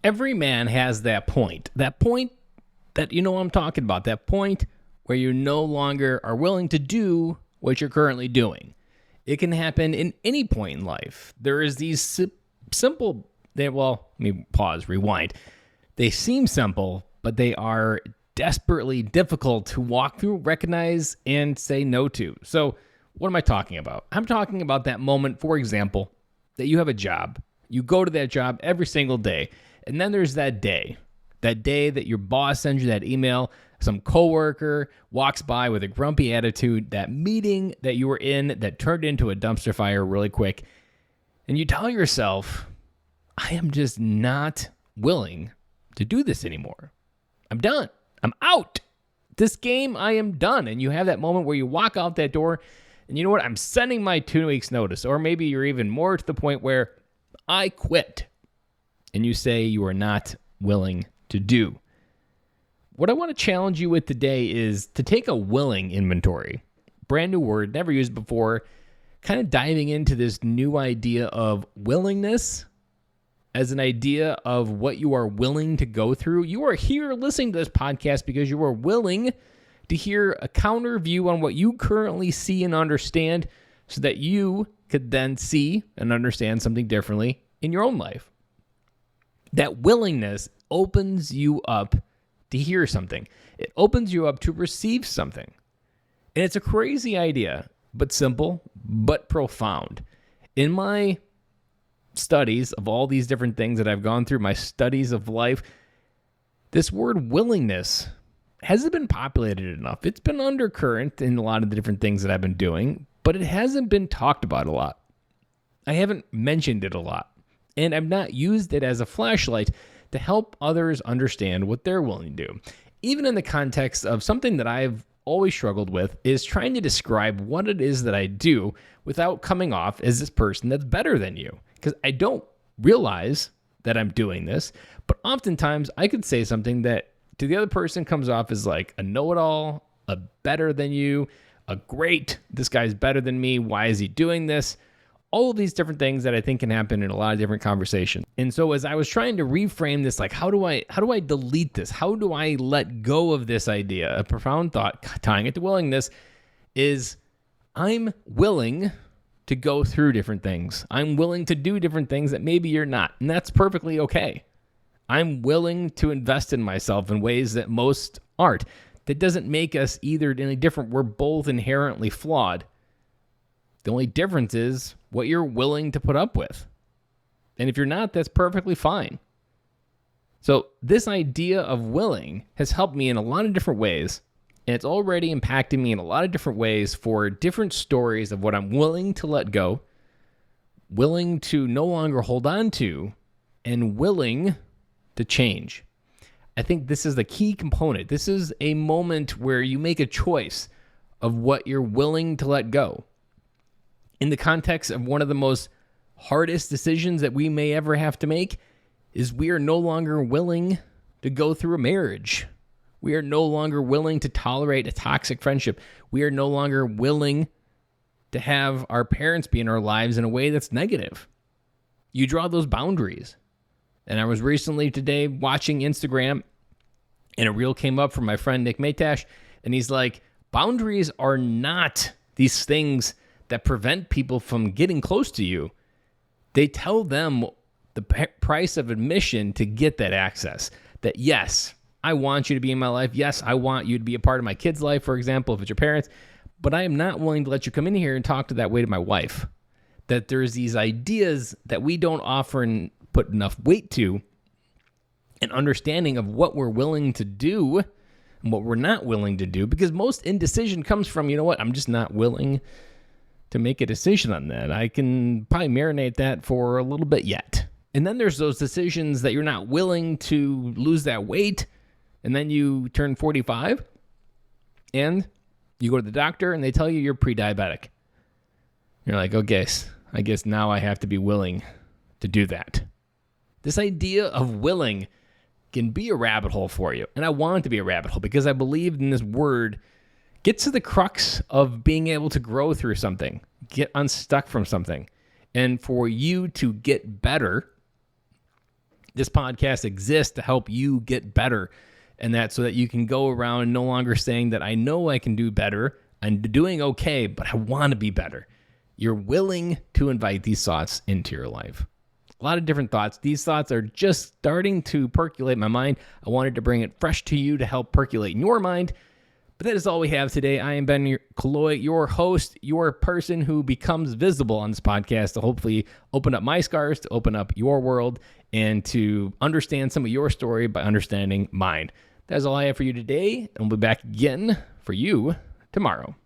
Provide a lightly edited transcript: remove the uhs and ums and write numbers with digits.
Every man has that point that you know what I'm talking about, that point where you no longer are willing to do what you're currently doing. It can happen in any point in life. There is these simple, let me pause, rewind. They seem simple, but they are desperately difficult to walk through, recognize, and say no to. So what am I talking about? I'm talking about that moment, for example, that you have a job. You go to that job every single day. And then there's that day that your boss sends you that email, some coworker walks by with a grumpy attitude, that meeting that you were in that turned into a dumpster fire really quick. And you tell yourself, I am just not willing to do this anymore. I'm done. I'm out. This game, I am done. And you have that moment where you walk out that door and you know what? I'm sending my 2 weeks notice. Or maybe you're even more to the point where I quit. And you say you are not willing to do. What I want to challenge you with today is to take a willing inventory. Brand new word, never used before. Kind of diving into this new idea of willingness as an idea of what you are willing to go through. You are here listening to this podcast because you are willing to hear a counter view on what you currently see and understand so that you could then see and understand something differently in your own life. That willingness opens you up to hear something. It opens you up to receive something. And it's a crazy idea, but simple, but profound. In my studies of all these different things that I've gone through, my studies of life, this word willingness hasn't been populated enough. It's been undercurrent in a lot of the different things that I've been doing, but it hasn't been talked about a lot. I haven't mentioned it a lot. And I've not used it as a flashlight to help others understand what they're willing to do. Even in the context of something that I've always struggled with is trying to describe what it is that I do without coming off as this person that's better than you. Because I don't realize that I'm doing this, but oftentimes I could say something that to the other person comes off as like a know-it-all, a better than you, a great, this guy's better than me, why is he doing this? All of these different things that I think can happen in a lot of different conversations. And so as I was trying to reframe this, like how do I delete this? How do I let go of this idea? A profound thought tying it to willingness is I'm willing to go through different things. I'm willing to do different things that maybe you're not, and that's perfectly okay. I'm willing to invest in myself in ways that most aren't. That doesn't make us either any different. We're both inherently flawed. The only difference is what you're willing to put up with. And if you're not, that's perfectly fine. So this idea of willing has helped me in a lot of different ways. And it's already impacting me in a lot of different ways for different stories of what I'm willing to let go, willing to no longer hold on to, and willing to change. I think this is the key component. This is a moment where you make a choice of what you're willing to let go. In the context of one of the most hardest decisions that we may ever have to make is we are no longer willing to go through a marriage. We are no longer willing to tolerate a toxic friendship. We are no longer willing to have our parents be in our lives in a way that's negative. You draw those boundaries. And I was recently today watching Instagram, and a reel came up from my friend Nick Matash, and he's like, boundaries are not these things that prevent people from getting close to you. They tell them the price of admission to get that access. That yes, I want you to be in my life. Yes, I want you to be a part of my kid's life, for example, if it's your parents. But I am not willing to let you come in here and talk to that way to my wife. That there's these ideas that we don't offer and put enough weight to, an understanding of what we're willing to do and what we're not willing to do. Because most indecision comes from, you know what, I'm just not willing to make a decision on that. I can probably marinate that for a little bit yet. And then there's those decisions that you're not willing to lose that weight, and then you turn 45, and you go to the doctor, and they tell you you're pre-diabetic. You're like, okay, I guess now I have to be willing to do that. This idea of willing can be a rabbit hole for you, and I want it to be a rabbit hole because I believe in this word gets to the crux of being able to grow through something, get unstuck from something. And for you to get better, This podcast exists to help you get better, and that's so that you can go around no longer saying that I know I can do better, I'm doing okay, but I want to be better. You're willing to invite these thoughts into your life. A lot of different thoughts. These thoughts are just starting to percolate in my mind. I wanted to bring it fresh to you to help percolate in your mind. But that is all we have today. I am Ben Killoy, your host, your person who becomes visible on this podcast to hopefully open up my scars, to open up your world, and to understand some of your story by understanding mine. That's all I have for you today, and we'll be back again for you tomorrow.